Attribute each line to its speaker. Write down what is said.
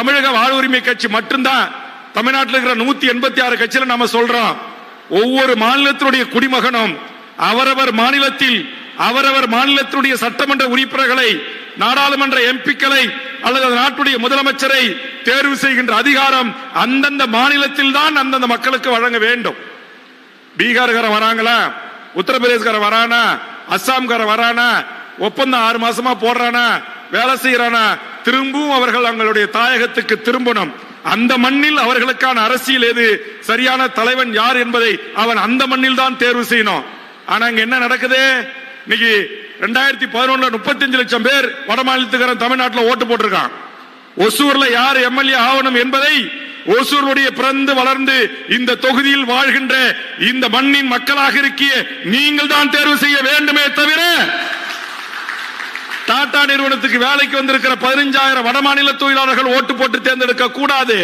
Speaker 1: தமிழக வாழ்வுரிமை கட்சி மட்டும்தான் தமிழ்நாட்டில் இருக்கிற 186 கட்சியில நம்ம சொல்றோம், ஒவ்வொரு மாநிலத்தினுடைய குடிமகனும் அவரவர் மாநிலத்தில் அவரவர் மாநிலத்தினுடைய சட்டமன்ற உறுப்பினர்களை, நாடாளுமன்ற எம்பிக்களை அல்லது நாட்டுடைய முதலமைச்சரை தேர்வு செய்கின்ற அதிகாரம் அந்தந்த மாநிலத்தில் தான் அந்தந்த மக்களுக்கு வழங்க வேண்டும். பீகார்கார வராங்களா, உத்தரப்பிரதேசக்கார வரானா, அஸ்ஸாம்கார வரானா, ஒப்பந்தம் 6 மாசமா போடுறானா, வேலை செய்யறானா, திரும்பவும் அவர்கள் அவங்களுடைய தாயகத்துக்கு திரும்பணும். அந்த மண்ணில் அவர்களுக்கான அரசியல் எது, சரியான தலைவன் யார் என்பதை அவன் அந்த மண்ணில் தான் தேர்வு செய்யணும். ஆனா இங்க என்ன நடக்குது? இன்னைக்கு 2011 35 லட்சம் பேர் வட மாநிலத்துக்காரன் தமிழ்நாட்டில் ஓட்டு போட்டிருக்கான். ஒசூர்ல யார் எம்எல்ஏ ஆகணும் என்பதை ஒசூருடைய பிறந்து வளர்ந்து இந்த தொகுதியில் வாழ்கின்ற இந்த மண்ணின் மக்களாக இருக்கிய நீங்கள் தான் தேர்வு செய்ய வேண்டுமே தவிர டாடா நிறுவனத்துக்கு வேலைக்கு வந்திருக்கிற 15,000 வட மாநில தொழிலாளர்கள் ஓட்டு போட்டு தேர்ந்தெடுக்க கூடாது.